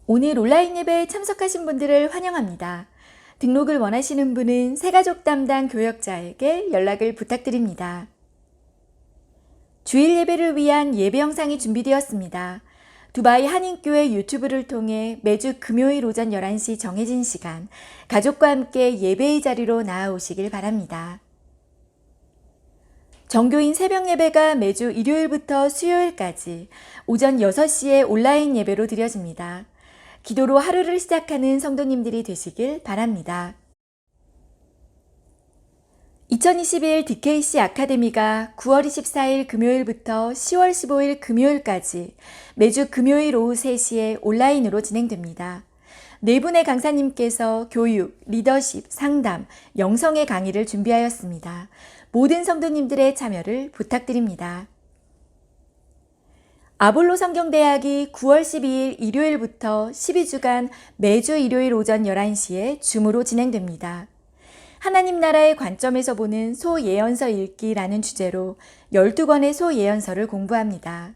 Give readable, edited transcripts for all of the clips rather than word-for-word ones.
오늘 온라인 예배에 참석하신 분들을 환영합니다. 등록을 원하시는 분은 새가족 담당 교역자에게 연락을 부탁드립니다. 주일 예배를 위한 예배 영상이 준비되었습니다. 두바이 한인교회 유튜브를 통해 매주 금요일 오전 11시 정해진 시간 가족과 함께 예배의 자리로 나아오시길 바랍니다. 정교인 새벽 예배가 매주 일요일부터 수요일까지 오전 6시에 온라인 예배로 드려집니다. 기도로 하루를 시작하는 성도님들이 되시길 바랍니다. 2021 DKC 아카데미가 9월 24일 금요일부터 10월 15일 금요일까지 매주 금요일 오후 3시에 온라인으로 진행됩니다. 네 분의 강사님께서 교육, 리더십, 상담, 영성의 강의를 준비하였습니다. 모든 성도님들의 참여를 부탁드립니다. 아볼로 성경대학이 9월 12일 일요일부터 12주간 매주 일요일 오전 11시에 줌으로 진행됩니다. 하나님 나라의 관점에서 보는 소예언서 읽기라는 주제로 12권의 소예언서를 공부합니다.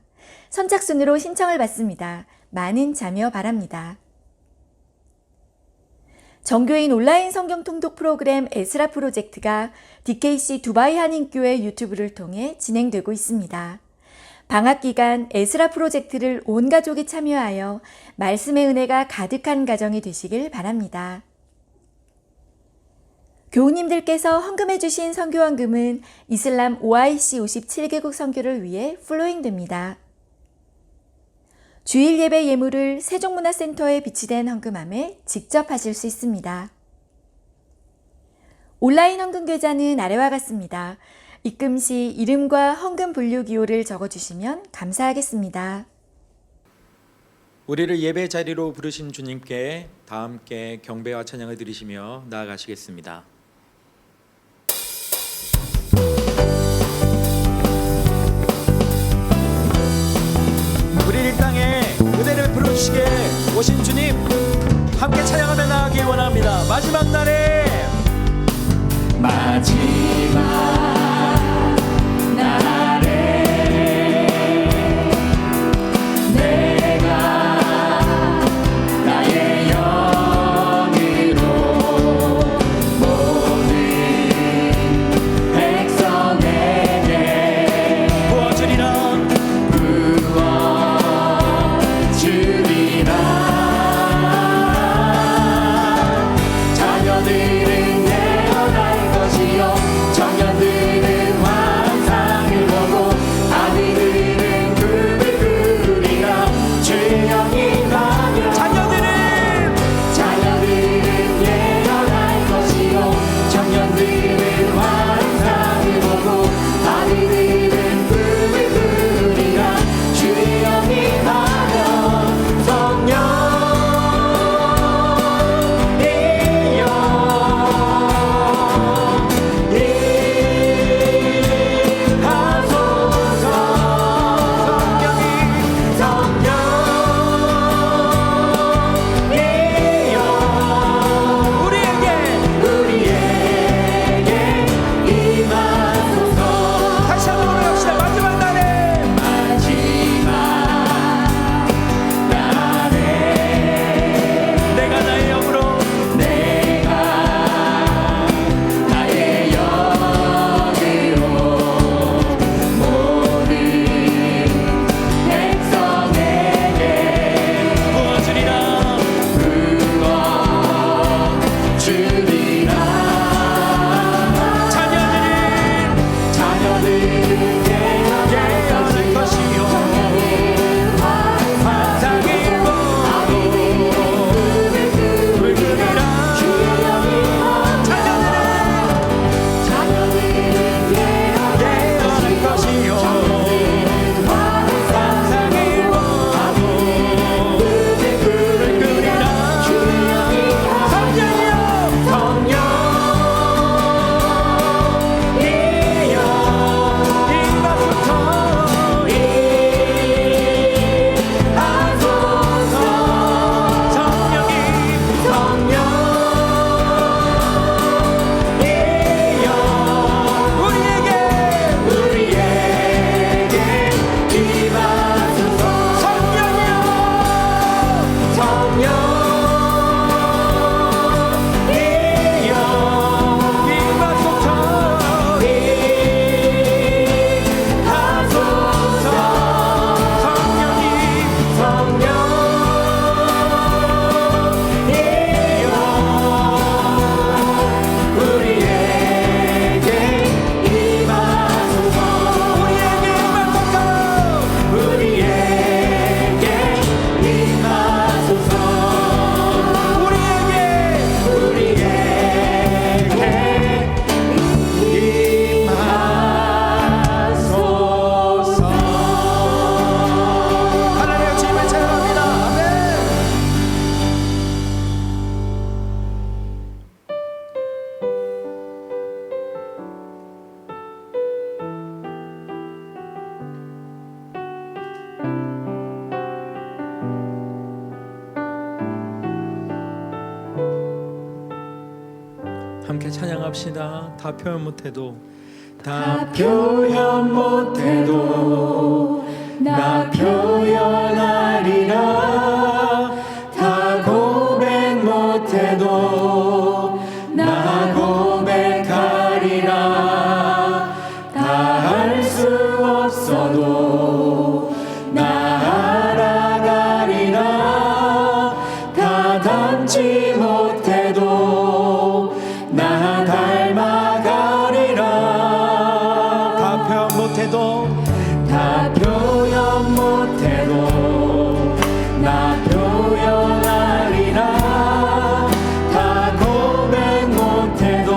선착순으로 신청을 받습니다. 많은 참여 바랍니다. 정교인 온라인 성경 통독 프로그램 에스라 프로젝트가 DKC 두바이 한인교회 유튜브를 통해 진행되고 있습니다. 방학 기간 에스라 프로젝트를 온 가족이 참여하여 말씀의 은혜가 가득한 가정이 되시길 바랍니다. 교우님들께서 헌금해 주신 선교헌금은 이슬람 OIC 57개국 선교를 위해 플로잉됩니다. 주일 예배 예물을 세종문화센터에 비치된 헌금함에 직접 하실 수 있습니다. 온라인 헌금 계좌는 아래와 같습니다. 입금 시 이름과 헌금 분류 기호를 적어주시면 감사하겠습니다. 우리를 예배 자리로 부르신 주님께 다 함께 경배와 찬양을 드리시며 나아가시겠습니다. 우리를 땅에 은혜를 풀어주시게 오신 주님 함께 찬양하며 나아가길 원합니다. 마지막 날에 자녀들은 내어날 것이요 청년들 함께 찬양합시다. 다 표현 못해도 다 표현 못해도 나 표현하리라. 다 고백 못해도 나 고백하리라. 다 할 수 없어도 나 알아가리라. 다 닮지 못해도 나 닮아가리라. 다 표현 못해도 다 표현 못해도 나 표현하리라. 다 고백 못해도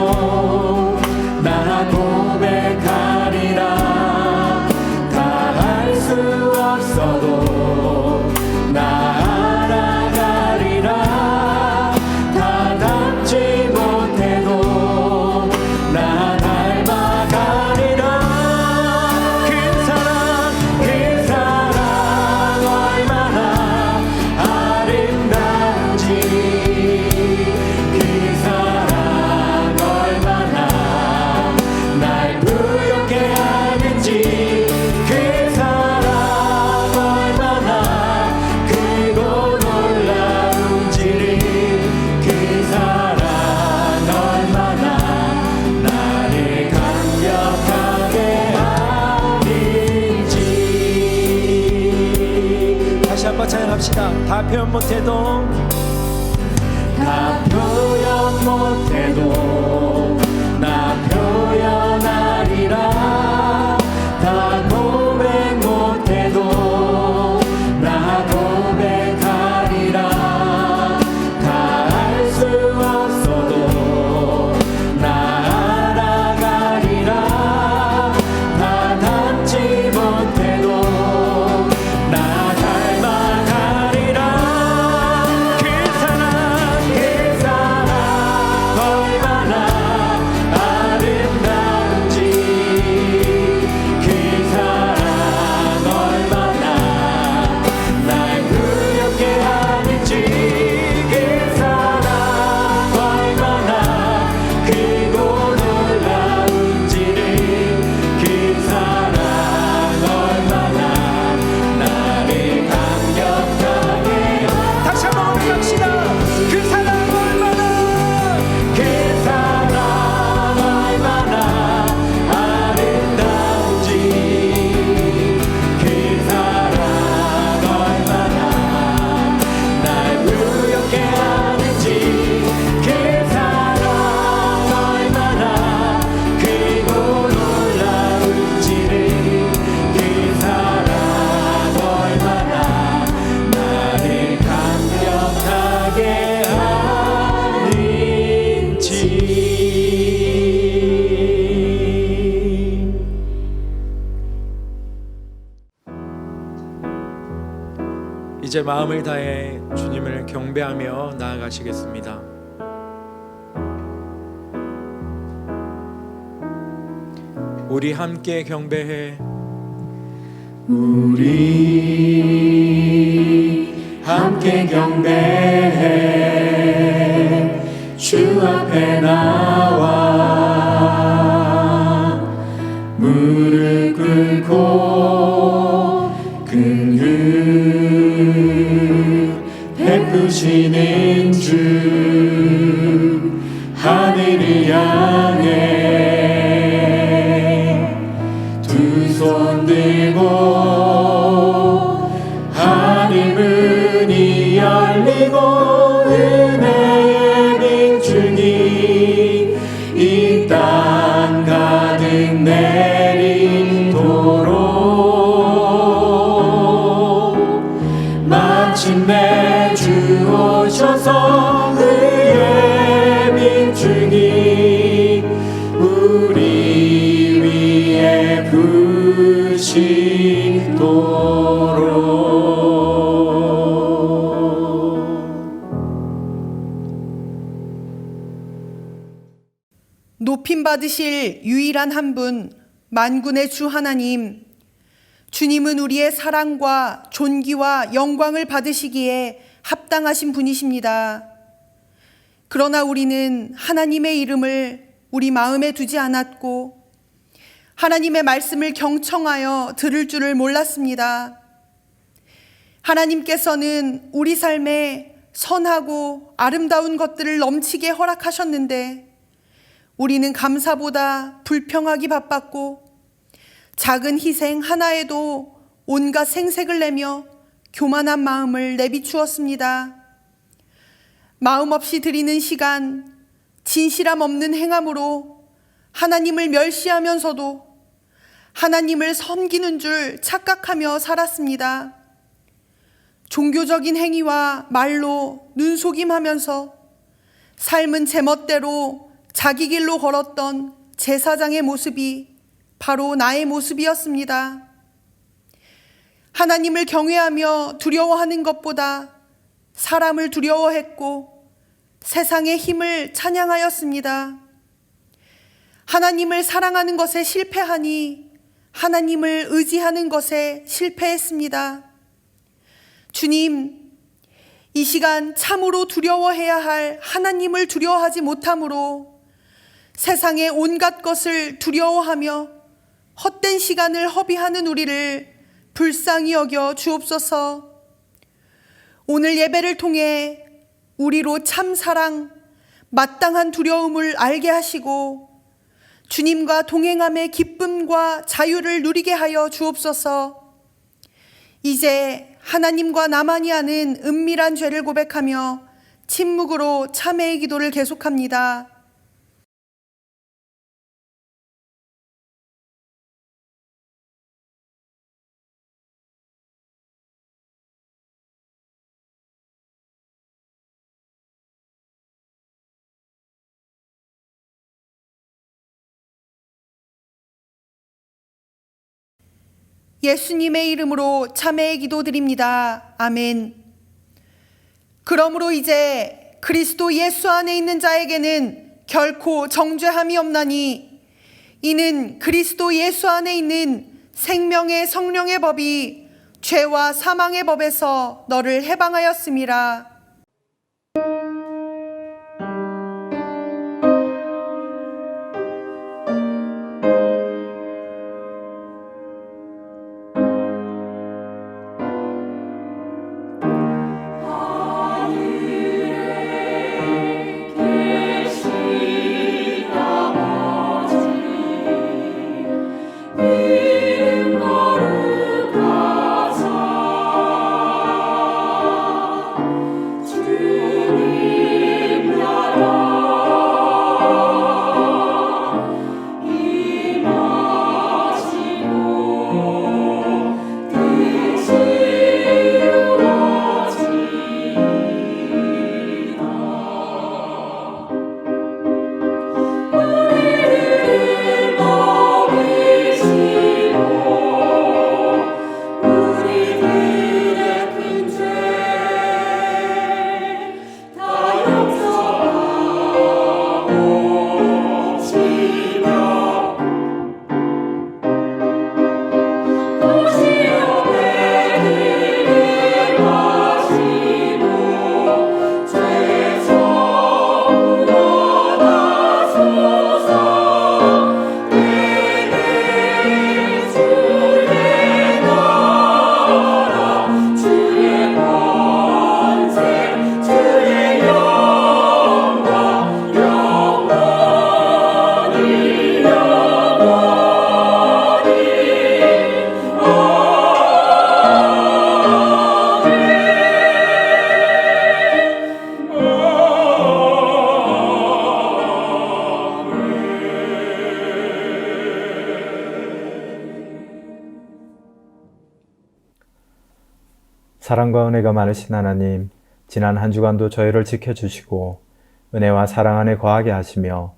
나 고백하리라. 다 할 수 없어도 나 알아가리라. 다 닮지 못해도 나 닮아가리라. 그 사랑 얼마나 아름다운지. 그 사랑 얼마나 날 부엽게 하는지. 그 사랑 얼마나 크고 놀라운지를. 그 사랑 얼마나 나를 감격하게 하는지. 다시 한번 찬양합시다. 다 표현 못해도 다 표현 못해도 나 표현하리라. 다 고백 못해도 나 고백하리라. 다 할 수 없어도 나 알아가리라. 다 닮지 못해도 나 닮아가리라. 그 사랑 얼마나 아름다운지. 그 사랑 얼마나 날 부엽게 하는지. 그 사랑 얼마나 크고 놀라운지를. 그 사랑 얼마나 나를 감격하게. 다시 한번 합시다. 그 사랑 얼마나 아름다운지. 그 사랑 얼마나 날 부엽게 하는지. 그 사랑 얼마나 크고 놀라운지를. 그 사랑 얼마나 나를 감격하게 하는지. 이제 마음을 다해 주님을 경배하며 나아가시겠습니다. 우리 함께 경배해. 우리 함께 경배해. 주 앞에 나와 무릎 꿇고 큰 은 베푸시는 주 하늘을 향해 두 손 들고 하늘 문이 열리고 은혜의 빗줄기 이 땅 가득 내리도록 마침내 주 오셔서 의의 빗줄기 우리 위에 부시도록. 높임 받으실 유일한 한 분, 만군의 주 하나님, 주님은 우리의 사랑과 존귀와 영광을 받으시기에 합당하신 분이십니다. 그러나 우리는 하나님의 이름을 우리 마음에 두지 않았고 하나님의 말씀을 경청하여 들을 줄을 몰랐습니다. 하나님께서는 우리 삶에 선하고 아름다운 것들을 넘치게 허락하셨는데 우리는 감사보다 불평하기 바빴고 작은 희생 하나에도 온갖 생색을 내며 교만한 마음을 내비추었습니다. 마음 없이 드리는 시간, 진실함 없는 행함으로 하나님을 멸시하면서도 하나님을 섬기는 줄 착각하며 살았습니다. 종교적인 행위와 말로 눈속임하면서 삶은 제멋대로 자기 길로 걸었던 제사장의 모습이 바로 나의 모습이었습니다. 하나님을 경외하며 두려워하는 것보다 사람을 두려워했고 세상의 힘을 찬양하였습니다. 하나님을 사랑하는 것에 실패하니 하나님을 의지하는 것에 실패했습니다. 주님, 이 시간 참으로 두려워해야 할 하나님을 두려워하지 못함으로 세상의 온갖 것을 두려워하며 헛된 시간을 허비하는 우리를 불쌍히 여겨 주옵소서. 오늘 예배를 통해 우리로 참 사랑, 마땅한 두려움을 알게 하시고 주님과 동행함의 기쁨과 자유를 누리게 하여 주옵소서. 이제 하나님과 나만이 아는 은밀한 죄를 고백하며 침묵으로 참회의 기도를 계속합니다. 예수님의 이름으로 참회의 기도 드립니다. 아멘. 그러므로 이제 그리스도 예수 안에 있는 자에게는 결코 정죄함이 없나니 이는 그리스도 예수 안에 있는 생명의 성령의 법이 죄와 사망의 법에서 너를 해방하였음이라. 사랑과 은혜가 많으신 하나님, 지난 한 주간도 저희를 지켜주시고 은혜와 사랑 안에 거하게 하시며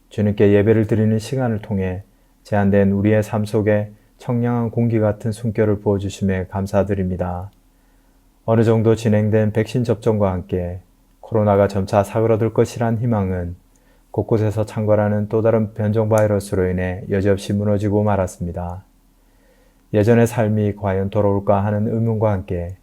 주님께 예배를 드리는 시간을 통해 제한된 우리의 삶 속에 청량한 공기 같은 숨결을 부어주심에 감사드립니다. 어느 정도 진행된 백신 접종과 함께 코로나가 점차 사그러들 것이란 희망은 곳곳에서 창궐하는 또 다른 변종 바이러스로 인해 여지없이 무너지고 말았습니다. 예전의 삶이 과연 돌아올까 하는 의문과 함께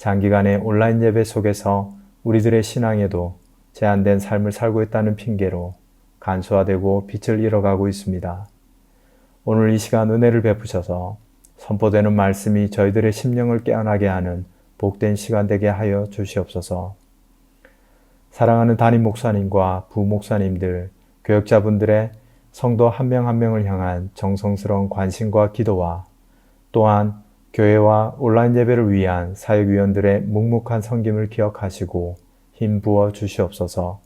장기간의 온라인 예배 속에서 우리들의 신앙에도 제한된 삶을 살고 있다는 핑계로 간소화되고 빛을 잃어가고 있습니다. 오늘 이 시간 은혜를 베푸셔서 선포되는 말씀이 저희들의 심령을 깨어나게 하는 복된 시간 되게 하여 주시옵소서. 사랑하는 담임 목사님과 부목사님들, 교역자분들의 성도 한 명 한 명을 향한 정성스러운 관심과 기도와 또한 교회와 온라인 예배를 위한 사역위원들의 묵묵한 섬김을 기억하시고 힘 부어 주시옵소서.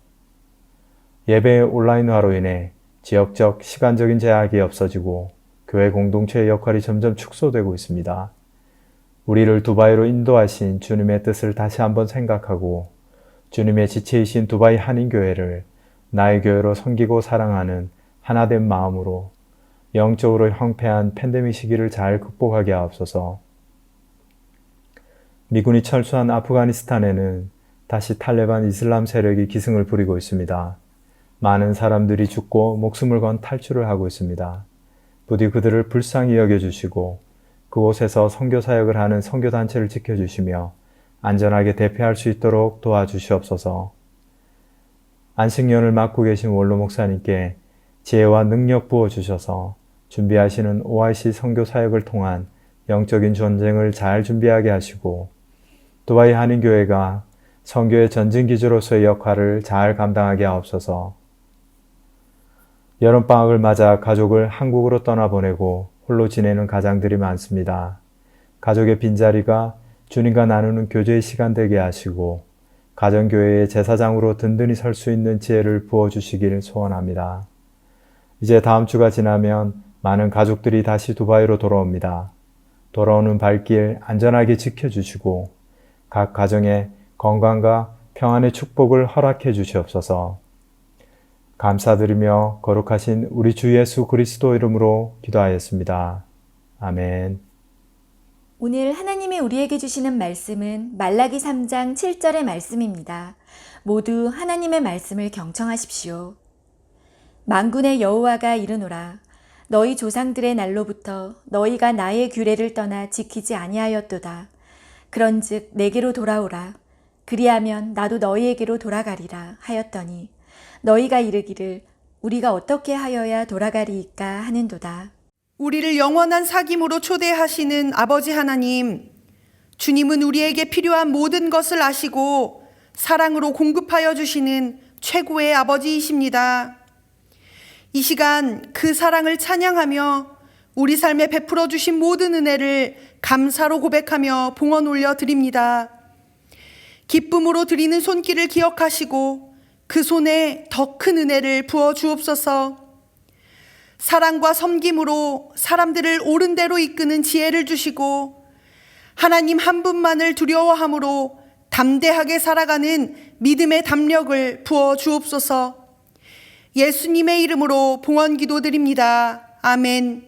예배 온라인화로 인해 지역적 시간적인 제약이 없어지고 교회 공동체의 역할이 점점 축소되고 있습니다. 우리를 두바이로 인도하신 주님의 뜻을 다시 한번 생각하고 주님의 지체이신 두바이 한인교회를 나의 교회로 섬기고 사랑하는 하나된 마음으로 영적으로 황폐한 팬데믹 시기를 잘 극복하게 하옵소서. 미군이 철수한 아프가니스탄에는 다시 탈레반 이슬람 세력이 기승을 부리고 있습니다. 많은 사람들이 죽고 목숨을 건 탈출을 하고 있습니다. 부디 그들을 불쌍히 여겨주시고 그곳에서 선교 사역을 하는 선교단체를 지켜주시며 안전하게 대피할 수 있도록 도와주시옵소서. 안식년을 맡고 계신 원로 목사님께 지혜와 능력 부어주셔서 준비하시는 OIC 선교 사역을 통한 영적인 전쟁을 잘 준비하게 하시고 두바이 한인교회가 선교의 전진기지로서의 역할을 잘 감당하게 하옵소서. 여름방학을 맞아 가족을 한국으로 떠나보내고 홀로 지내는 가장들이 많습니다. 가족의 빈자리가 주님과 나누는 교제의 시간 되게 하시고 가정교회의 제사장으로 든든히 설 수 있는 지혜를 부어주시길 소원합니다. 이제 다음 주가 지나면 많은 가족들이 다시 두바이로 돌아옵니다. 돌아오는 발길 안전하게 지켜주시고 각 가정에 건강과 평안의 축복을 허락해 주시옵소서. 감사드리며 거룩하신 우리 주 예수 그리스도 이름으로 기도하였습니다. 아멘. 오늘 하나님이 우리에게 주시는 말씀은 말라기 3장 7절의 말씀입니다. 모두 하나님의 말씀을 경청하십시오. 만군의 여호와가 이르노라. 너희 조상들의 날로부터 너희가 나의 규례를 떠나 지키지 아니하였도다. 그런즉 내게로 돌아오라. 그리하면 나도 너희에게로 돌아가리라 하였더니 너희가 이르기를 우리가 어떻게 하여야 돌아가리이까 하는도다. 우리를 영원한 사귐으로 초대하시는 아버지 하나님, 주님은 우리에게 필요한 모든 것을 아시고 사랑으로 공급하여 주시는 최고의 아버지이십니다. 이 시간 그 사랑을 찬양하며 우리 삶에 베풀어 주신 모든 은혜를 감사로 고백하며 봉헌 올려 드립니다. 기쁨으로 드리는 손길을 기억하시고 그 손에 더 큰 은혜를 부어 주옵소서. 사랑과 섬김으로 사람들을 옳은 대로 이끄는 지혜를 주시고 하나님 한 분만을 두려워함으로 담대하게 살아가는 믿음의 담력을 부어 주옵소서. 예수님의 이름으로 봉헌 기도드립니다. 아멘.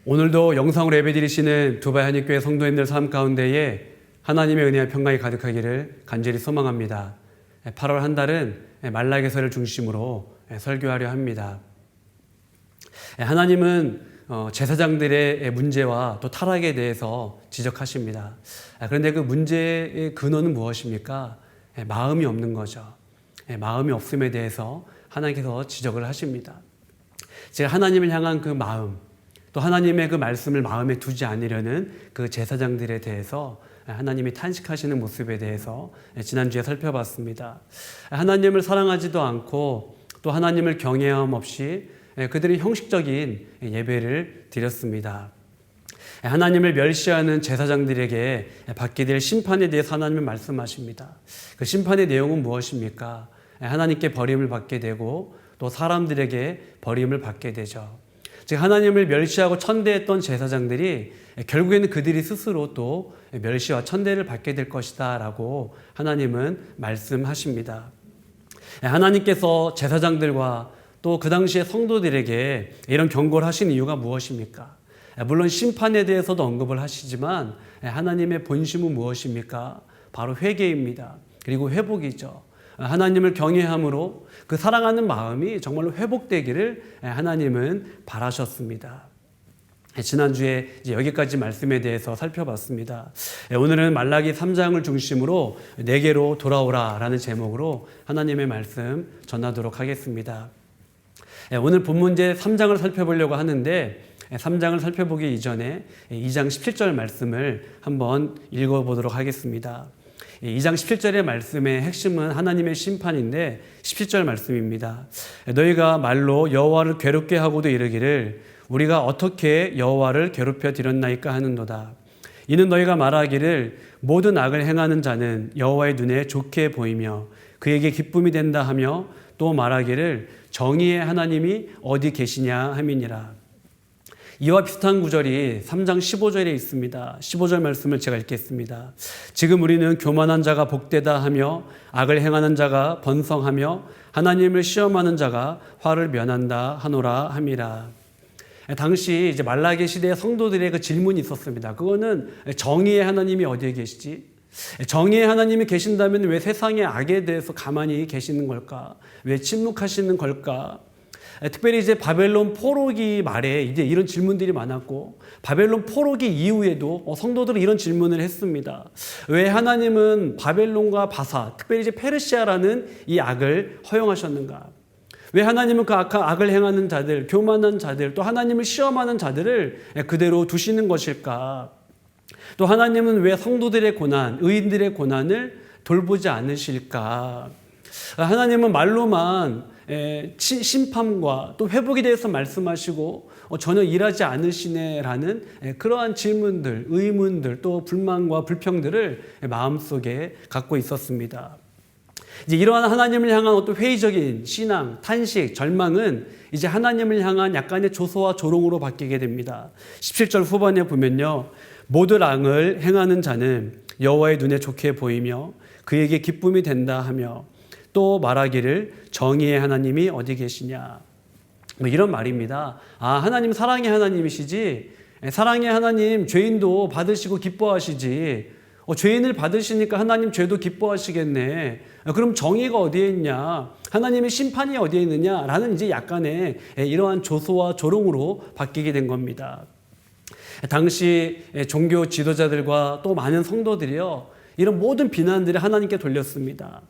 오늘도 영상으로 예배드리시는 두바이 한인교회 성도님들 삶 가운데에 하나님의 은혜와 평강이 가득하기를 간절히 소망합니다. 8월 한 달은 말라기서를 중심으로 설교하려 합니다. 하나님은 제사장들의 문제와 또 타락에 대해서 지적하십니다. 그런데 그 문제의 근원은 무엇입니까? 마음이 없는 거죠. 마음이 없음에 대해서 하나님께서 지적을 하십니다. 제가 하나님을 향한 그 마음, 또 하나님의 그 말씀을 마음에 두지 않으려는 그 제사장들에 대해서 하나님이 탄식하시는 모습에 대해서 지난주에 살펴봤습니다. 하나님을 사랑하지도 않고 또 하나님을 경외함 없이 그들이 형식적인 예배를 드렸습니다. 하나님을 멸시하는 제사장들에게 받게 될 심판에 대해서 하나님은 말씀하십니다. 그 심판의 내용은 무엇입니까? 하나님께 버림을 받게 되고 또 사람들에게 버림을 받게 되죠. 즉 하나님을 멸시하고 천대했던 제사장들이 결국에는 그들이 스스로 또 멸시와 천대를 받게 될 것이다 라고 하나님은 말씀하십니다. 하나님께서 제사장들과 또 그 당시의 성도들에게 이런 경고를 하신 이유가 무엇입니까? 물론 심판에 대해서도 언급을 하시지만 하나님의 본심은 무엇입니까? 바로 회개입니다. 그리고 회복이죠. 하나님을 경외함으로 그 사랑하는 마음이 정말로 회복되기를 하나님은 바라셨습니다. 지난주에 여기까지 말씀에 대해서 살펴봤습니다. 오늘은 말라기 3장을 중심으로 내게로 돌아오라 라는 제목으로 하나님의 말씀 전하도록 하겠습니다. 오늘 본문제 3장을 살펴보려고 하는데 3장을 살펴보기 이전에 2장 17절 말씀을 한번 읽어보도록 하겠습니다. 2장 17절의 말씀의 핵심은 하나님의 심판인데 17절 말씀입니다. 너희가 말로 여호와를 괴롭게 하고도 이르기를 우리가 어떻게 여호와를 괴롭혀 드렸나이까 하는도다. 이는 너희가 말하기를 모든 악을 행하는 자는 여호와의 눈에 좋게 보이며 그에게 기쁨이 된다 하며 또 말하기를 정의의 하나님이 어디 계시냐 함이니라. 이와 비슷한 구절이 3장 15절에 있습니다. 15절 말씀을 제가 읽겠습니다. 지금 우리는 교만한 자가 복되다 하며 악을 행하는 자가 번성하며 하나님을 시험하는 자가 화를 면한다 하노라 함이라. 당시 이제 말라기 시대의 성도들의 그 질문이 있었습니다. 그거는 정의의 하나님이 어디에 계시지? 정의의 하나님이 계신다면 왜 세상의 악에 대해서 가만히 계시는 걸까? 왜 침묵하시는 걸까? 특별히 이제 바벨론 포로기 말에 이제 이런 질문들이 많았고 바벨론 포로기 이후에도 성도들은 이런 질문을 했습니다. 왜 하나님은 바벨론과 바사, 특별히 이제 페르시아라는 이 악을 허용하셨는가? 왜 하나님은 그 악을 행하는 자들, 교만한 자들, 또 하나님을 시험하는 자들을 그대로 두시는 것일까? 또 하나님은 왜 성도들의 고난, 의인들의 고난을 돌보지 않으실까? 하나님은 말로만 심판과 또 회복에 대해서 말씀하시고 전혀 일하지 않으시네라는 그러한 질문들, 의문들, 또 불만과 불평들을 마음속에 갖고 있었습니다. 이제 이러한 하나님을 향한 어떤 회의적인 신앙, 탄식, 절망은 이제 하나님을 향한 약간의 조소와 조롱으로 바뀌게 됩니다. 17절 후반에 보면요. 모든 악을 행하는 자는 여호와의 눈에 좋게 보이며 그에게 기쁨이 된다 하며 또 말하기를 정의의 하나님이 어디 계시냐. 뭐 이런 말입니다. 하나님 사랑의 하나님이시지. 사랑의 하나님 죄인도 받으시고 기뻐하시지. 죄인을 받으시니까 하나님 죄도 기뻐하시겠네. 그럼 정의가 어디에 있냐? 하나님의 심판이 어디에 있느냐라는 이제 약간의 이러한 조소와 조롱으로 바뀌게 된 겁니다. 당시 종교 지도자들과 또 많은 성도들이요. 이런 모든 비난들을 하나님께 돌렸습니다.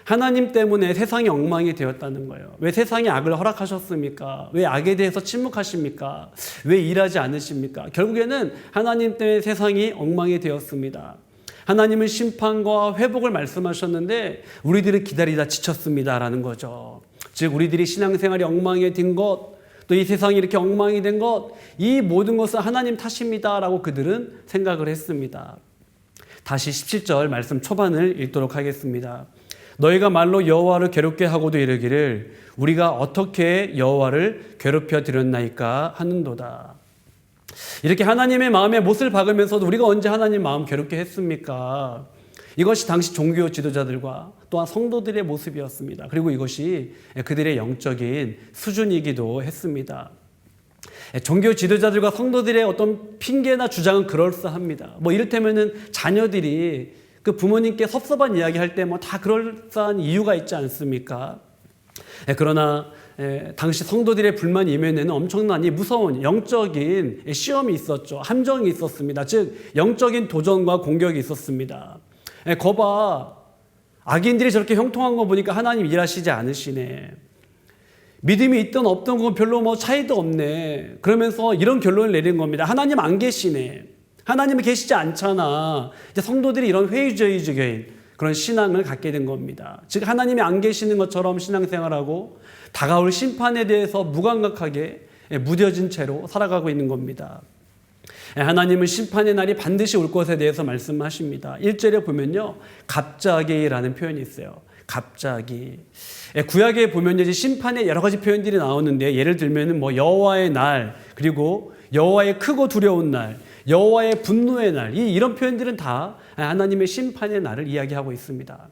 하나님 때문에 세상이 엉망이 되었다는 거예요. 왜 세상에 악을 허락하셨습니까? 왜 악에 대해서 침묵하십니까? 왜 일하지 않으십니까? 결국에는 하나님 때문에 세상이 엉망이 되었습니다. 하나님은 심판과 회복을 말씀하셨는데 우리들은 기다리다 지쳤습니다라는 거죠. 즉 우리들이 신앙생활이 엉망이 된 것, 또 이 세상이 이렇게 엉망이 된 것, 이 모든 것은 하나님 탓입니다라고 그들은 생각을 했습니다. 다시 17절 말씀 초반을 읽도록 하겠습니다. 너희가 말로 여호와를 괴롭게 하고도 이르기를 우리가 어떻게 여호와를 괴롭혀 드렸나이까 하는도다. 이렇게 하나님의 마음에 못을 박으면서도 우리가 언제 하나님 마음 괴롭게 했습니까? 이것이 당시 종교 지도자들과 또한 성도들의 모습이었습니다. 그리고 이것이 그들의 영적인 수준이기도 했습니다. 종교 지도자들과 성도들의 어떤 핑계나 주장은 그럴싸합니다. 뭐 이를테면은 자녀들이 그 부모님께 섭섭한 이야기 할 때 뭐 다 그럴싸한 이유가 있지 않습니까? 그러나 당시 성도들의 불만 이면에는 엄청난 이 무서운 영적인 시험이 있었죠. 함정이 있었습니다. 즉 영적인 도전과 공격이 있었습니다. 거봐, 악인들이 저렇게 형통한 거 보니까 하나님 일하시지 않으시네. 믿음이 있든 없든 건 별로 뭐 차이도 없네. 그러면서 이런 결론을 내린 겁니다. 하나님 안 계시네. 하나님은 계시지 않잖아. 이제 성도들이 이런 회의적인 그런 신앙을 갖게 된 겁니다. 즉 하나님이 안 계시는 것처럼 신앙생활하고 다가올 심판에 대해서 무감각하게 무뎌진 채로 살아가고 있는 겁니다. 하나님은 심판의 날이 반드시 올 것에 대해서 말씀하십니다. 1절에 보면요, 갑자기라는 표현이 있어요. 갑자기. 구약에 보면 이제 심판의 여러 가지 표현들이 나오는데, 예를 들면 뭐 여호와의 날, 그리고 여호와의 크고 두려운 날, 여호와의 분노의 날, 이런 표현들은 다 하나님의 심판의 날을 이야기하고 있습니다.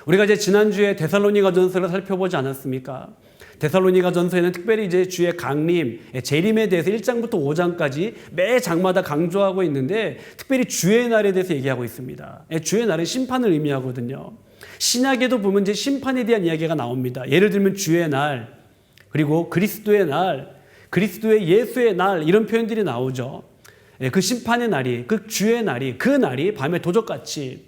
우리가 이제 지난주에 데살로니가전서를 살펴보지 않았습니까? 데살로니가전서에는 특별히 이제 주의 강림, 재림에 대해서 1장부터 5장까지 매 장마다 강조하고 있는데, 특별히 주의 날에 대해서 얘기하고 있습니다. 주의 날은 심판을 의미하거든요. 신약에도 보면 이제 심판에 대한 이야기가 나옵니다. 예를 들면 주의 날, 그리고 그리스도의 날, 그리스도의 예수의 날, 이런 표현들이 나오죠. 그 심판의 날이, 그 주의 날이, 그 날이 밤에 도적같이,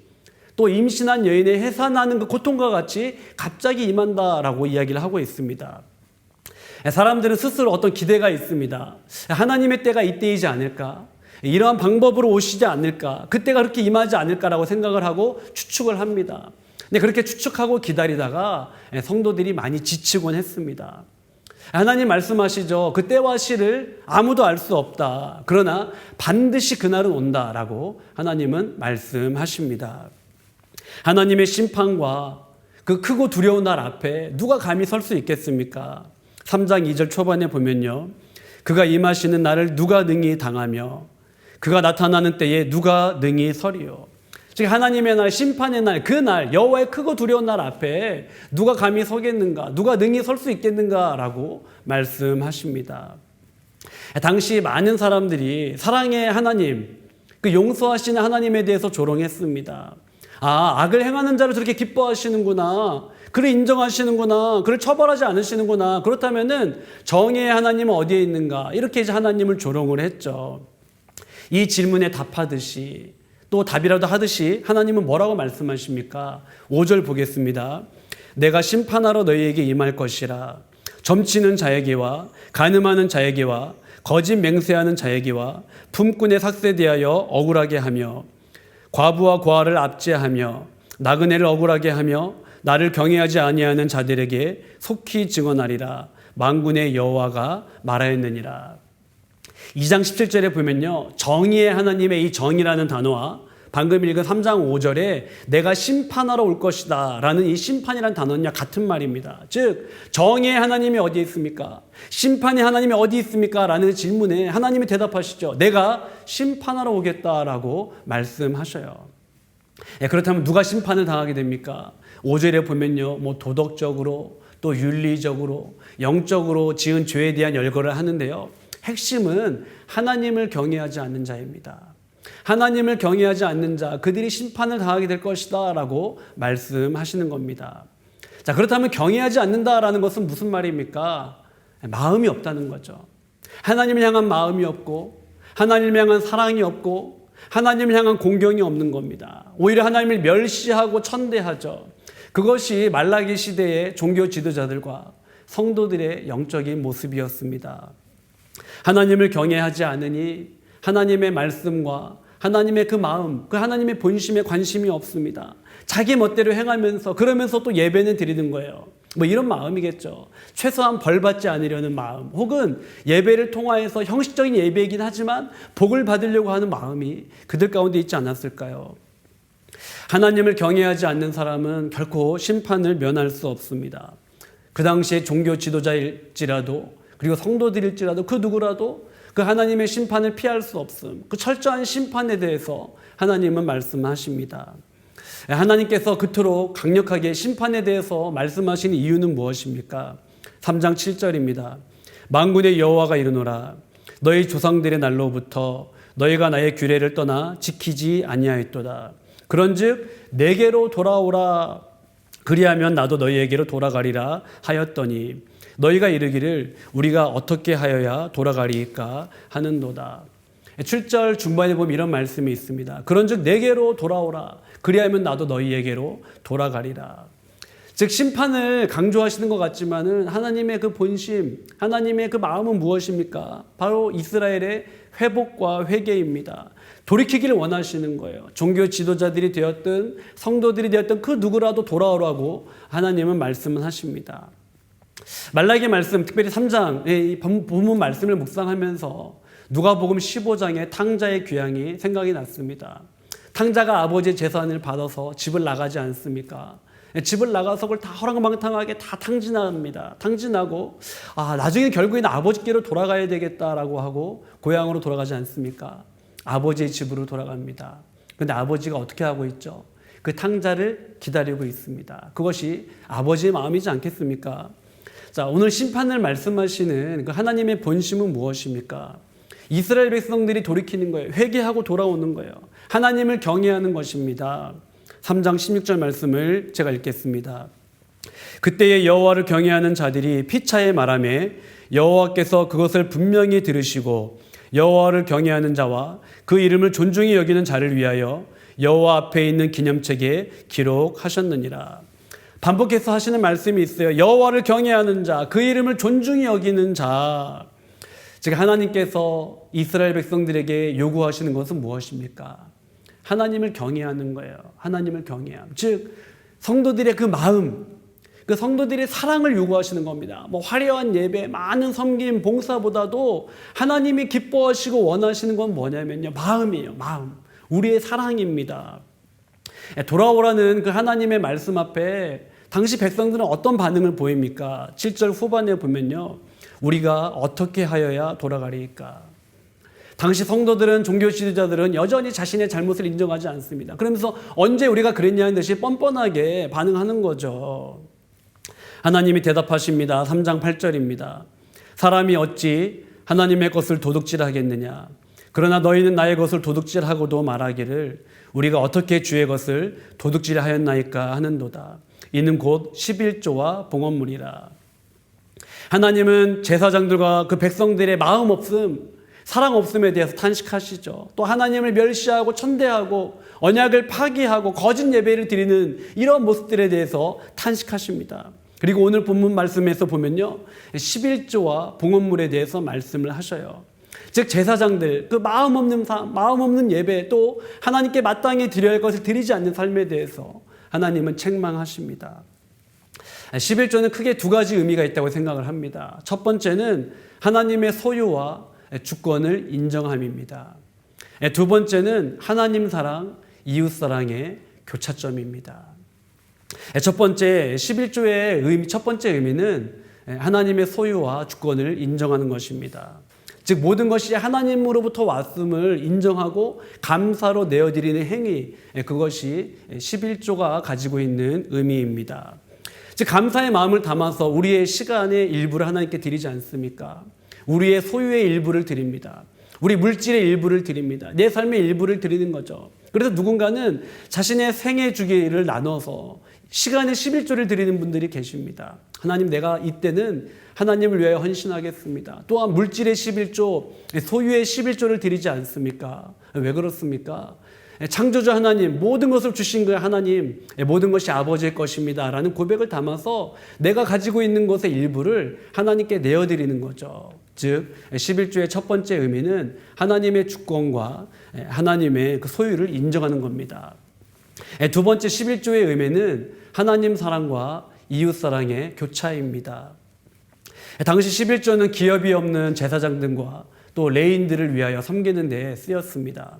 또 임신한 여인의 해산하는 그 고통과 같이 갑자기 임한다라고 이야기를 하고 있습니다. 사람들은 스스로 어떤 기대가 있습니다. 하나님의 때가 이때이지 않을까? 이러한 방법으로 오시지 않을까? 그때가 그렇게 임하지 않을까라고 생각을 하고 추측을 합니다. 근데 그렇게 추측하고 기다리다가 성도들이 많이 지치곤 했습니다. 하나님 말씀하시죠. 그 때와 시를 아무도 알 수 없다. 그러나 반드시 그날은 온다라고 하나님은 말씀하십니다. 하나님의 심판과 그 크고 두려운 날 앞에 누가 감히 설 수 있겠습니까? 3장 2절 초반에 보면요, 그가 임하시는 날을 누가 능히 당하며 그가 나타나는 때에 누가 능히 서리요. 즉 하나님의 날, 심판의 날, 그 날, 여호와의 크고 두려운 날 앞에 누가 감히 서겠는가, 누가 능히 설 수 있겠는가라고 말씀하십니다. 당시 많은 사람들이 사랑의 하나님, 그 용서하시는 하나님에 대해서 조롱했습니다. 아, 악을 행하는 자를 저렇게 기뻐하시는구나, 그를 인정하시는구나, 그를 처벌하지 않으시는구나, 그렇다면은 정의의 하나님은 어디에 있는가, 이렇게 이제 하나님을 조롱을 했죠. 이 질문에 답하듯이, 또 답이라도 하듯이 하나님은 뭐라고 말씀하십니까? 5절 보겠습니다. 내가 심판하러 너희에게 임할 것이라. 점치는 자에게와 간음하는 자에게와 거짓 맹세하는 자에게와 품꾼의 삭세에 대하여 억울하게 하며 과부와 고아를 압제하며 나그네를 억울하게 하며 나를 경외하지 아니하는 자들에게 속히 증언하리라. 만군의 여호와가 말하였느니라. 2장 17절에 보면요, 정의의 하나님의 이 정의라는 단어와 방금 읽은 3장 5절에 내가 심판하러 올 것이다 라는 이 심판이라는 단어는 같은 말입니다. 즉 정의의 하나님이 어디에 있습니까? 심판의 하나님이 어디 있습니까? 라는 질문에 하나님이 대답하시죠. 내가 심판하러 오겠다라고 말씀하셔요. 그렇다면 누가 심판을 당하게 됩니까? 5절에 보면요, 뭐 도덕적으로 또 윤리적으로 영적으로 지은 죄에 대한 열거를 하는데요, 핵심은 하나님을 경외하지 않는 자입니다. 하나님을 경외하지 않는 자, 그들이 심판을 당하게 될 것이다 라고 말씀하시는 겁니다. 자, 그렇다면 경외하지 않는다라는 것은 무슨 말입니까? 마음이 없다는 거죠. 하나님을 향한 마음이 없고 하나님을 향한 사랑이 없고 하나님을 향한 공경이 없는 겁니다. 오히려 하나님을 멸시하고 천대하죠. 그것이 말라기 시대의 종교 지도자들과 성도들의 영적인 모습이었습니다. 하나님을 경외하지 않으니 하나님의 말씀과 하나님의 그 마음, 그 하나님의 본심에 관심이 없습니다. 자기 멋대로 행하면서 그러면서 또 예배는 드리는 거예요. 뭐 이런 마음이겠죠. 최소한 벌 받지 않으려는 마음, 혹은 예배를 통하여서 형식적인 예배이긴 하지만 복을 받으려고 하는 마음이 그들 가운데 있지 않았을까요? 하나님을 경외하지 않는 사람은 결코 심판을 면할 수 없습니다. 그 당시에 종교 지도자일지라도 그리고 성도들일지라도 그 누구라도 그 하나님의 심판을 피할 수 없음, 그 철저한 심판에 대해서 하나님은 말씀하십니다. 하나님께서 그토록 강력하게 심판에 대해서 말씀하시는 이유는 무엇입니까? 3장 7절입니다. 만군의 여호와가 이르노라. 너희 조상들의 날로부터 너희가 나의 규례를 떠나 지키지 아니하였도다. 그런즉 내게로 돌아오라. 그리하면 나도 너희에게로 돌아가리라 하였더니 너희가 이르기를 우리가 어떻게 하여야 돌아가리까 하는도다. 7절 중반에 보면 이런 말씀이 있습니다. 그런즉 내게로 돌아오라. 그리하면 나도 너희에게로 돌아가리라. 즉 심판을 강조하시는 것 같지만은 하나님의 그 본심, 하나님의 그 마음은 무엇입니까? 바로 이스라엘의 회복과 회개입니다. 돌이키기를 원하시는 거예요. 종교 지도자들이 되었든 성도들이 되었든 그 누구라도 돌아오라고 하나님은 말씀을 하십니다. 말라기 말씀, 특별히 3장의 본문 말씀을 묵상하면서 누가복음 15장의 탕자의 귀향이 생각이 났습니다. 탕자가 아버지의 재산을 받아서 집을 나가지 않습니까? 집을 나가서 그걸 다 허랑방탕하게 다 탕진합니다. 탕진하고 나중에 결국에는 아버지께로 돌아가야 되겠다라고 하고 고향으로 돌아가지 않습니까? 아버지의 집으로 돌아갑니다. 그런데 아버지가 어떻게 하고 있죠? 그 탕자를 기다리고 있습니다. 그것이 아버지의 마음이지 않겠습니까? 자, 오늘 심판을 말씀하시는 그 하나님의 본심은 무엇입니까? 이스라엘 백성들이 돌이키는 거예요. 회개하고 돌아오는 거예요. 하나님을 경외하는 것입니다. 3장 16절 말씀을 제가 읽겠습니다. 그때에 여호와를 경외하는 자들이 피차에 말하매 여호와께서 그것을 분명히 들으시고 여호와를 경외하는 자와 그 이름을 존중히 여기는 자를 위하여 여호와 앞에 있는 기념책에 기록하셨느니라. 반복해서 하시는 말씀이 있어요. 여호와를 경외하는 자, 그 이름을 존중히 여기는 자. 즉 하나님께서 이스라엘 백성들에게 요구하시는 것은 무엇입니까? 하나님을 경외하는 거예요. 하나님을 경외함. 즉 성도들의 그 마음, 그 성도들의 사랑을 요구하시는 겁니다. 뭐 화려한 예배, 많은 섬김, 봉사보다도 하나님이 기뻐하시고 원하시는 건 뭐냐면요, 마음이에요. 마음. 우리의 사랑입니다. 돌아오라는 그 하나님의 말씀 앞에 당시 백성들은 어떤 반응을 보입니까? 7절 후반에 보면요, 우리가 어떻게 하여야 돌아가리까? 당시 성도들은, 종교 지도자들은 여전히 자신의 잘못을 인정하지 않습니다. 그러면서 언제 우리가 그랬냐는 듯이 뻔뻔하게 반응하는 거죠. 하나님이 대답하십니다. 3장 8절입니다. 사람이 어찌 하나님의 것을 도둑질하겠느냐? 그러나 너희는 나의 것을 도둑질하고도 말하기를 우리가 어떻게 주의 것을 도둑질하였나이까 하는도다. 이는 곧 11조와 봉헌물이라. 하나님은 제사장들과 그 백성들의 마음 없음, 사랑 없음에 대해서 탄식하시죠. 또 하나님을 멸시하고 천대하고 언약을 파기하고 거짓 예배를 드리는 이런 모습들에 대해서 탄식하십니다. 그리고 오늘 본문 말씀에서 보면요, 11조와 봉헌물에 대해서 말씀을 하셔요. 즉 제사장들, 그 마음 없는 예배, 또 하나님께 마땅히 드려야 할 것을 드리지 않는 삶에 대해서 하나님은 책망하십니다. 11조는 크게 두 가지 의미가 있다고 생각을 합니다. 첫 번째는 하나님의 소유와 주권을 인정함입니다. 두 번째는 하나님 사랑, 이웃 사랑의 교차점입니다. 첫 번째 11조의 첫 번째 의미는 하나님의 소유와 주권을 인정하는 것입니다. 즉 모든 것이 하나님으로부터 왔음을 인정하고 감사로 내어드리는 행위, 그것이 11조가 가지고 있는 의미입니다. 즉 감사의 마음을 담아서 우리의 시간의 일부를 하나님께 드리지 않습니까? 우리의 소유의 일부를 드립니다. 우리 물질의 일부를 드립니다. 내 삶의 일부를 드리는 거죠. 그래서 누군가는 자신의 생애 주기를 나눠서 시간의 11조를 드리는 분들이 계십니다. 하나님, 내가 이때는 하나님을 위하여 헌신하겠습니다. 또한 물질의 11조, 소유의 11조를 드리지 않습니까? 왜 그렇습니까? 창조주 하나님, 모든 것을 주신 그 하나님, 모든 것이 아버지의 것입니다 라는 고백을 담아서 내가 가지고 있는 것의 일부를 하나님께 내어드리는 거죠. 즉 11조의 첫 번째 의미는 하나님의 주권과 하나님의 그 소유를 인정하는 겁니다. 두 번째 11조의 의미는 하나님 사랑과 이웃 사랑의 교차입니다. 당시 11조는 기업이 없는 제사장들과 또 레인들을 위하여 섬기는 데 쓰였습니다.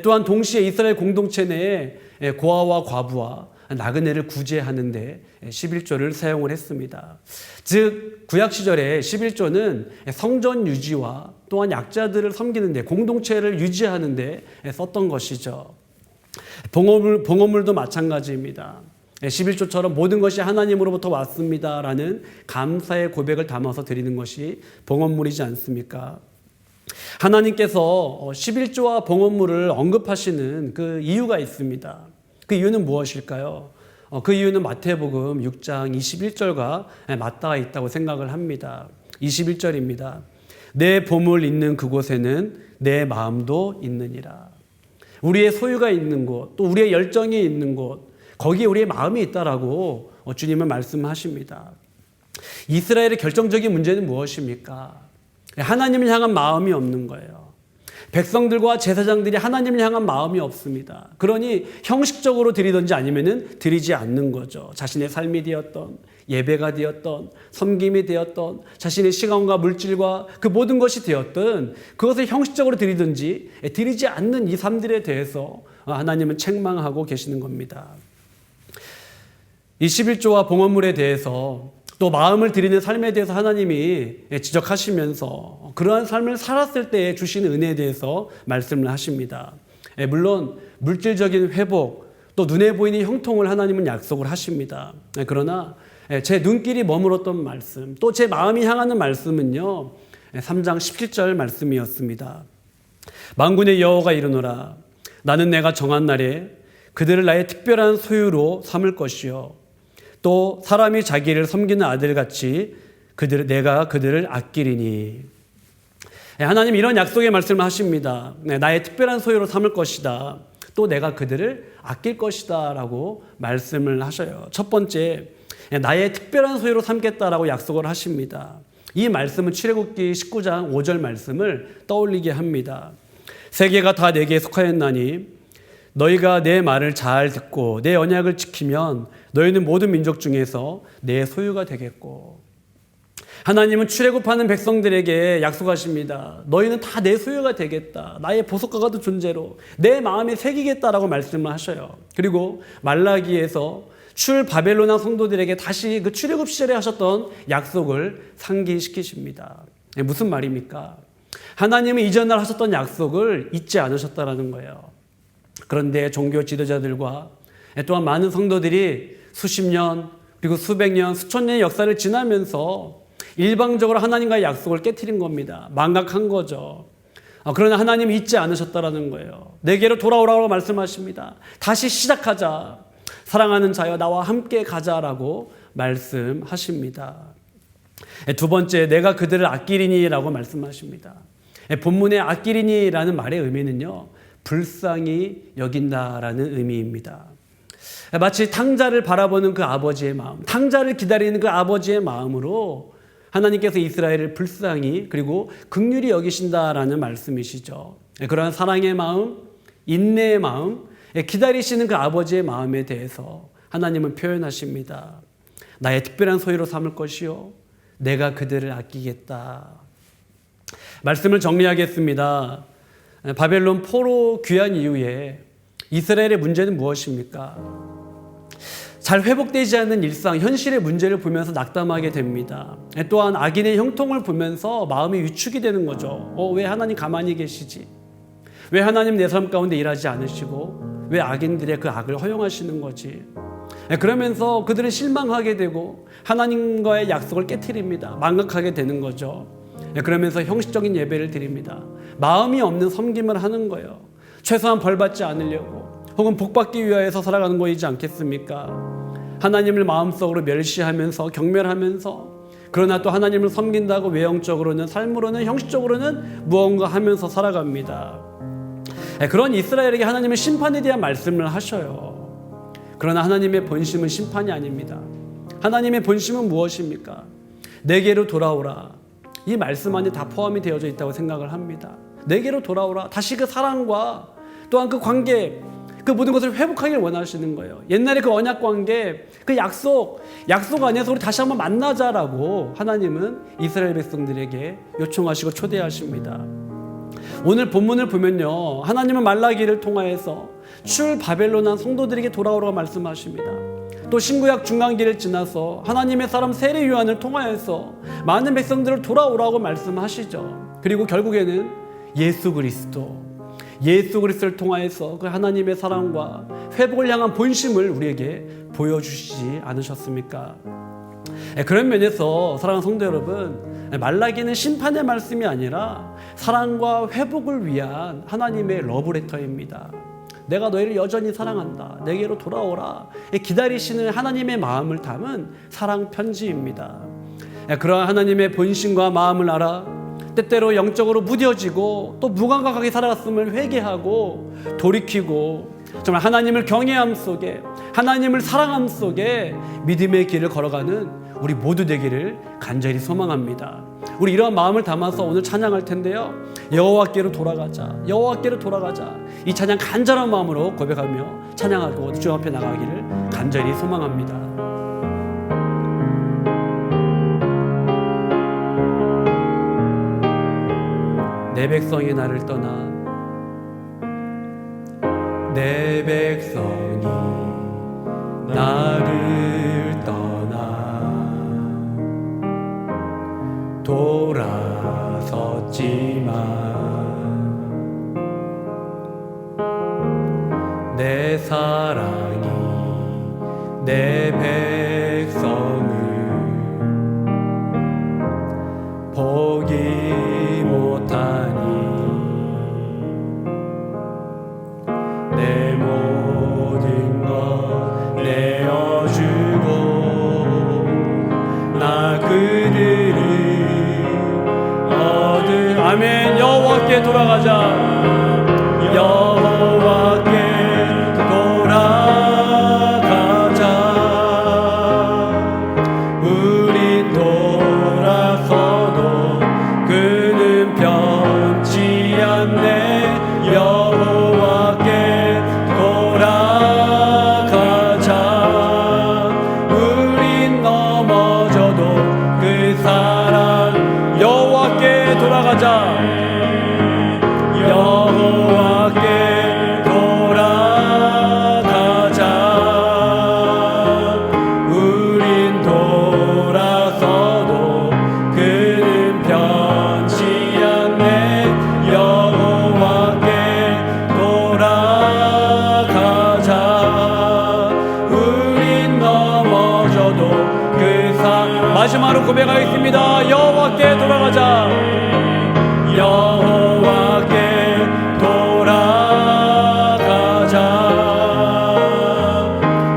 또한 동시에 이스라엘 공동체 내에 고아와 과부와 나그네를 구제하는 데 11조를 사용을 했습니다. 즉 구약 시절에 11조는 성전 유지와 또한 약자들을 섬기는 데, 공동체를 유지하는 데 썼던 것이죠. 봉헌물도 마찬가지입니다. 11조처럼 모든 것이 하나님으로부터 왔습니다라는 감사의 고백을 담아서 드리는 것이 봉헌물이지 않습니까? 하나님께서 11조와 봉헌물을 언급하시는 그 이유가 있습니다. 그 이유는 무엇일까요? 그 이유는 마태복음 6장 21절과 맞닿아 있다고 생각을 합니다. 21절입니다. 내 보물 있는 그곳에는 내 마음도 있느니라. 우리의 소유가 있는 곳, 또 우리의 열정이 있는 곳, 거기에 우리의 마음이 있다라고 주님은 말씀하십니다. 이스라엘의 결정적인 문제는 무엇입니까? 하나님을 향한 마음이 없는 거예요. 백성들과 제사장들이 하나님을 향한 마음이 없습니다. 그러니 형식적으로 드리든지 아니면은 드리지 않는 거죠. 자신의 삶이 되었던, 예배가 되었던, 섬김이 되었던, 자신의 시간과 물질과 그 모든 것이 되었던 그것을 형식적으로 드리든지 드리지 않는 이 삶들에 대해서 하나님은 책망하고 계시는 겁니다. 21조와 봉헌물에 대해서 또 마음을 드리는 삶에 대해서 하나님이 지적하시면서 그러한 삶을 살았을 때 주시는 은혜에 대해서 말씀을 하십니다. 물론 물질적인 회복, 또 눈에 보이는 형통을 하나님은 약속을 하십니다. 그러나 제 눈길이 머물렀던 말씀, 또 제 마음이 향하는 말씀은요, 3장 17절 말씀이었습니다. 만군의 여호와가 이르노라. 나는 내가 정한 날에 그들을 나의 특별한 소유로 삼을 것이요. 또 사람이 자기를 섬기는 아들같이 내가 그들을 아끼리니. 하나님 이런 약속의 말씀을 하십니다. 나의 특별한 소유로 삼을 것이다. 또 내가 그들을 아낄 것이다 라고 말씀을 하셔요. 첫 번째, 나의 특별한 소유로 삼겠다라고 약속을 하십니다. 이 말씀은 출애굽기 19장 5절 말씀을 떠올리게 합니다. 세계가 다 내게 속하였나니 너희가 내 말을 잘 듣고 내 언약을 지키면 너희는 모든 민족 중에서 내 소유가 되겠고. 하나님은 출애굽하는 백성들에게 약속하십니다. 너희는 다 내 소유가 되겠다. 나의 보석과 같은 존재로 내 마음에 새기겠다라고 말씀을 하셔요. 그리고 말라기에서 출 바벨론한 성도들에게 다시 그 출애굽 시절에 하셨던 약속을 상기시키십니다. 무슨 말입니까? 하나님은 이전날 하셨던 약속을 잊지 않으셨다라는 거예요. 그런데 종교 지도자들과 또한 많은 성도들이 수십 년 그리고 수백 년, 수천 년의 역사를 지나면서 일방적으로 하나님과의 약속을 깨트린 겁니다. 망각한 거죠. 그러나 하나님이 잊지 않으셨다라는 거예요. 내게로 돌아오라고 말씀하십니다. 다시 시작하자. 사랑하는 자여 나와 함께 가자라고 말씀하십니다. 두 번째, 내가 그들을 아끼리니라고 말씀하십니다. 본문의 아끼리니라는 말의 의미는요, 불쌍히 여긴다라는 의미입니다. 마치 탕자를 바라보는 그 아버지의 마음, 탕자를 기다리는 그 아버지의 마음으로 하나님께서 이스라엘을 불쌍히 그리고 긍휼히 여기신다라는 말씀이시죠. 그러한 사랑의 마음, 인내의 마음, 기다리시는 그 아버지의 마음에 대해서 하나님은 표현하십니다. 나의 특별한 소유로 삼을 것이요, 내가 그들을 아끼겠다. 말씀을 정리하겠습니다. 바벨론 포로 귀환 이후에 이스라엘의 문제는 무엇입니까? 잘 회복되지 않는 일상, 현실의 문제를 보면서 낙담하게 됩니다. 또한 악인의 형통을 보면서 마음이 위축이 되는 거죠. 왜 하나님 가만히 계시지? 왜 하나님 내 삶 가운데 일하지 않으시고 왜 악인들의 그 악을 허용하시는 거지? 그러면서 그들은 실망하게 되고 하나님과의 약속을 깨트립니다. 망각하게 되는 거죠. 그러면서 형식적인 예배를 드립니다. 마음이 없는 섬김을 하는 거예요. 최소한 벌받지 않으려고 혹은 복받기 위하여서 살아가는 거이지 않겠습니까? 하나님을 마음속으로 멸시하면서 경멸하면서, 그러나 또 하나님을 섬긴다고 외형적으로는, 삶으로는, 형식적으로는 무언가 하면서 살아갑니다. 그런 이스라엘에게 하나님은 심판에 대한 말씀을 하셔요. 그러나 하나님의 본심은 심판이 아닙니다. 하나님의 본심은 무엇입니까? 내게로 돌아오라. 이 말씀 안에 다 포함이 되어져 있다고 생각을 합니다. 내게로 돌아오라. 다시 그 사랑과 또한 그 관계, 그 모든 것을 회복하길 원하시는 거예요. 옛날에 그 언약 관계, 그 약속 안에서 우리 다시 한번 만나자라고 하나님은 이스라엘 백성들에게 요청하시고 초대하십니다. 오늘 본문을 보면요, 하나님은 말라기를 통하여서 출 바벨론한 성도들에게 돌아오라고 말씀하십니다. 또 신구약 중간기를 지나서 하나님의 사람 세례 요한을 통하여서 많은 백성들을 돌아오라고 말씀하시죠. 그리고 결국에는 예수 그리스도를 통하여서 그 하나님의 사랑과 회복을 향한 본심을 우리에게 보여주시지 않으셨습니까? 그런 면에서 사랑하는 성도 여러분, 말라기는 심판의 말씀이 아니라 사랑과 회복을 위한 하나님의 러브레터입니다. 내가 너희를 여전히 사랑한다. 내게로 돌아오라. 기다리시는 하나님의 마음을 담은 사랑 편지입니다. 그러한 하나님의 본심과 마음을 알아 때때로 영적으로 무뎌지고 또 무감각하게 살아갔음을 회개하고 돌이키고 정말 하나님을 경외함 속에 하나님을 사랑함 속에 믿음의 길을 걸어가는 우리 모두 되기를 간절히 소망합니다. 우리 이러한 마음을 담아서 오늘 찬양할 텐데요. 여호와께로 돌아가자. 여호와께로 돌아가자. 이 찬양 간절한 마음으로 고백하며 찬양하고 주 앞에 나가기를 간절히 소망합니다. 내 백성이 나를 떠나 내 백성이 나를 떠나 돌아섰지만 내 사랑이 내 백성을 포기 못하니 내 모든 것 내어주고 나 그들을 얻은 아멘. 여호와께 돌아가자. 여호와께 돌아가자. 우리 돌아서도 그는 변치 않네. 여호와께 돌아가자. 우린 넘어져도 그 사랑 여호와께 돌아가자. 여호와께 돌아가자. 우린 돌아서도 그는 변치 않네. 여호와께 돌아가자. 우린 넘어져도 그 마지막으로 고백하겠습니다. 여호와께 돌아가자. 여호와께 돌아가자.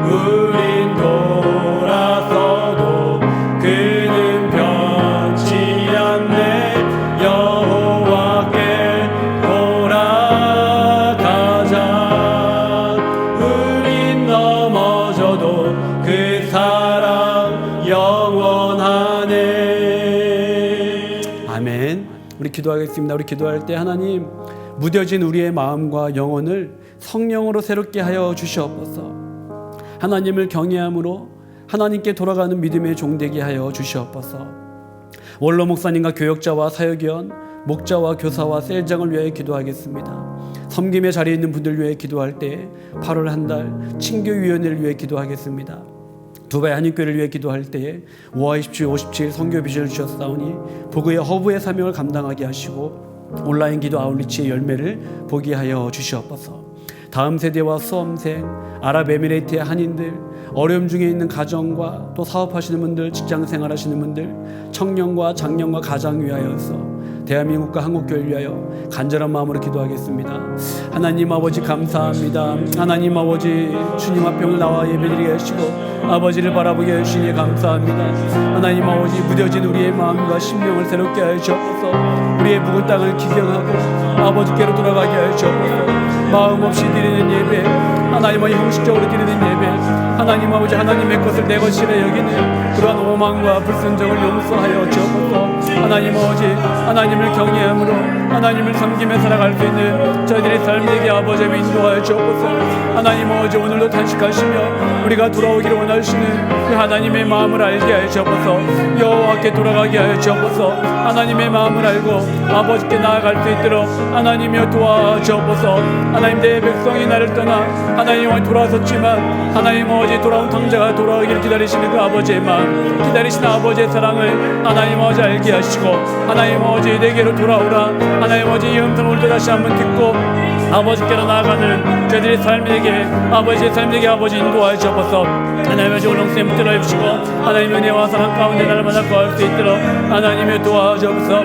우린 돌아서도 그는 변치 않네. 여호와께 돌아가자. 우린 넘어져도 그 사랑 영원하네. 아멘. 우리 기도하겠습니다. 우리 기도할 때 하나님, 무뎌진 우리의 마음과 영혼을 성령으로 새롭게 하여 주시옵소서. 하나님을 경외함으로 하나님께 돌아가는 믿음의 종되게 하여 주시옵소서. 원로 목사님과 교역자와 사역위원, 목자와 교사와 셀장을 위하여 기도하겠습니다. 섬김의 자리에 있는 분들 위해 기도할 때 8월 한 달 친교위원회를 위해 기도하겠습니다. 두바이 한인교회를 위해 기도할 때에 5월 27, 57 선교 비전을 주셨사오니 복의 허브의 사명을 감당하게 하시고 온라인 기도 아웃리치의 열매를 보게 하여 주시옵소서. 다음 세대와 수험생, 아랍에미레이트의 한인들, 어려움 중에 있는 가정과 또 사업하시는 분들, 직장생활 하시는 분들, 청년과 장년과 가장 위하여서 대한민국과 한국교회를 위하여 간절한 마음으로 기도하겠습니다. 하나님 아버지 감사합니다. 하나님 아버지 주님 앞에 오늘 나와 예배드리게 하시고 아버지를 바라보게 해주시니 감사합니다. 하나님 아버지 무뎌진 우리의 마음과 심령을 새롭게 하여 주옵소서. 우리의 묵은 땅을 기경하고 아버지께로 돌아가게 하여 주옵소서. 마음 없이 드리는 예배, 하나님 아버지 형식적으로 드리는 예배, 하나님 아버지 하나님의 것을 내 것이라 여기는 그러한 오만과 불순종을 용서하여 주옵소서. 하나님 아버지 하나님을 경외함으로 하나님을 섬기며 살아갈 수 있는 저희들의 삶에게 아버지 인도하여 주옵소서. 하나님 아버지 오늘도 탄식하시며 우리가 돌아오기를 원하시는 그 하나님의 마음을 알게 하여 주옵소서. 여호와께 돌아가게 하여 주옵소서. 하나님의 마음을 알고 아버지께 나아갈 수 있도록 하나님이여 도와주옵소서. 하나님 내 백성이 나를 떠나 하나님을 돌아섰지만 하나님 아버지 돌아온 당자가 돌아오기를 기다리시는 그 아버지의 마음, 기다리시는 아버지의 사랑을 하나님 아버지 알게 하시고 하나님 아버지 내게로 돌아오라. 하나님 아버지 이 음성을 또 다시 한번 듣고 아버지께로 나아가는 저들의 삶에게 아버지의 삶에게 아버지 인도하여 주옵소서. 하나님의 좋은 롱쌤 붙들어 주시고 하나님의 은혜와 사랑 가운데 날마다 거할 수 있도록 하나님의 도와주옵소서.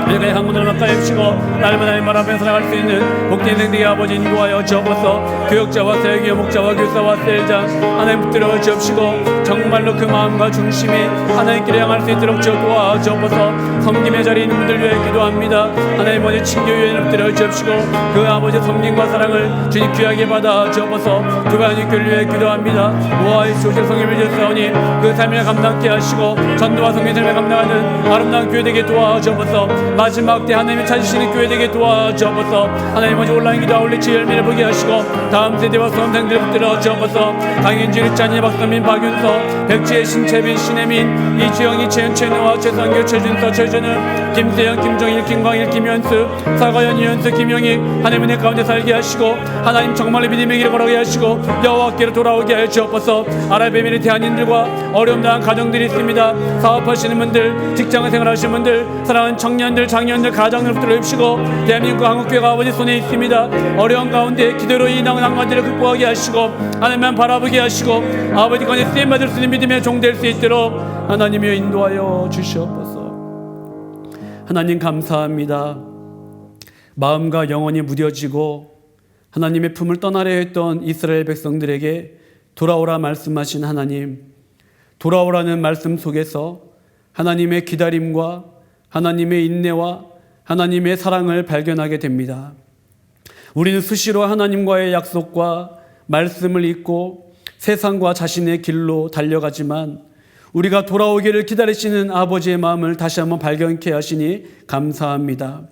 이렇게 한군을 막가해 주시고 날마다 말 앞에 살아갈 수 있는 복된 인생 되게 아버지 인도하여 주옵소서. 교역자와 사역의 목자와 교사와 셀장 하나님 붙들어 주옵시고 정말로 그 마음과 중심이 하나님께로 향할 수 있도록 도와주옵소서. 섬김의 자리에 있는 분들 위해 기도합니다. 하나님 아버지 친교 유엔을 붙들어 주옵시고 그 아버지 섬김과 사랑을 주님 귀하게 받아 주옵소서. 두 가지 교회를 위해 기도합니다. 모아의 조실 성김을 주사오니 그 삶을 감당케 하시고 전도와 성의 삶을 감당하는 아름다운 교회 되게 도와주옵소서. 마지막 때 하나님이 찾으시는 교회 되게 도와주옵소서. 하나님 아버지 온라인 기도 아울리치 열매를 보게 하시고 다음 세대와 수험생들을 붙들어 주옵소서. 강인주 르짜니 박선민 박윤서 백지혜 신채빈 신혜민 이주영 이채연 최노아 최성규 최준서 최준우 김세영 김종일 김광일 김현수 사과연 이현수 김영희 하나님의 내 가운데 살게 하시고 하나님 정말로 믿음의 길을 걸어가게 하시고 여호와께로 돌아오게 하여 주옵소서. 아랍에미리 대한인들과 어려움 당한 가정들이 있습니다. 사업하시는 분들 직장 생활하시는 분들 사랑하는 청년들 장년들 가정을 붙들어 주시고 대한민국 한국교회가 아버지 손에 있습니다. 어려운 가운데 기도로 이 난관들을 극복하게 하시고 하나님만 바라보게 하시고 아버지 건에 쓰임받을 수 있는 믿음의 종 될 수 있도록 하나님이 인도하여 주시옵소서. 하나님 감사합니다. 마음과 영혼이 무뎌지고 하나님의 품을 떠나려 했던 이스라엘 백성들에게 돌아오라 말씀하신 하나님, 돌아오라는 말씀 속에서 하나님의 기다림과 하나님의 인내와 하나님의 사랑을 발견하게 됩니다. 우리는 수시로 하나님과의 약속과 말씀을 잊고 세상과 자신의 길로 달려가지만 우리가 돌아오기를 기다리시는 아버지의 마음을 다시 한번 발견케 하시니 감사합니다.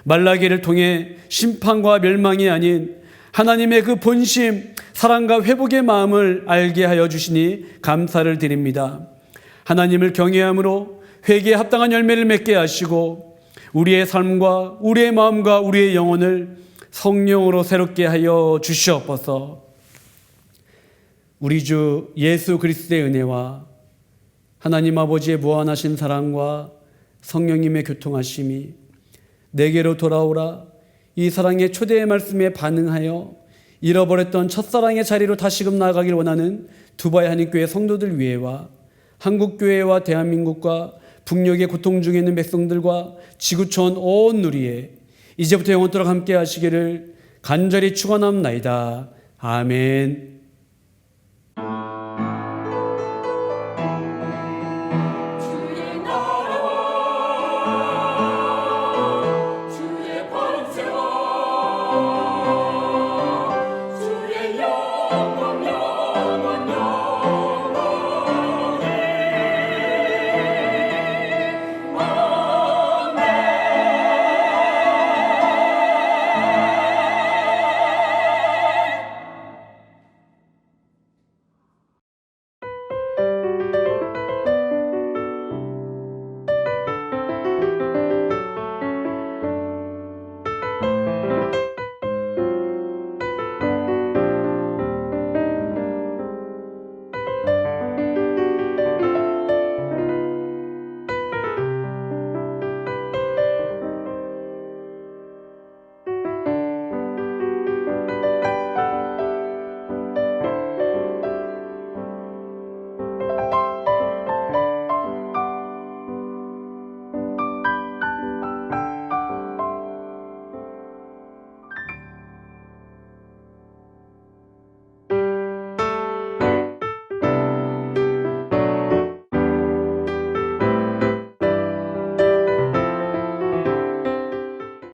말라기를 통해 심판과 멸망이 아닌 하나님의 그 본심, 사랑과 회복의 마음을 알게 하여 주시니 감사를 드립니다. 하나님을 경외함으로 회개에 합당한 열매를 맺게 하시고 우리의 삶과 우리의 마음과 우리의 영혼을 성령으로 새롭게 하여 주시옵소서. 우리 주 예수 그리스도의 은혜와 하나님 아버지의 무한하신 사랑과 성령님의 교통하심이 내게로 돌아오라 이 사랑의 초대의 말씀에 반응하여 잃어버렸던 첫사랑의 자리로 다시금 나아가길 원하는 두바이 한인교회 성도들 위해와 한국교회와 대한민국과 북녘의 고통 중에 있는 백성들과 지구촌 온 누리에 이제부터 영원토록 함께 하시기를 간절히 축원합나이다. 아멘.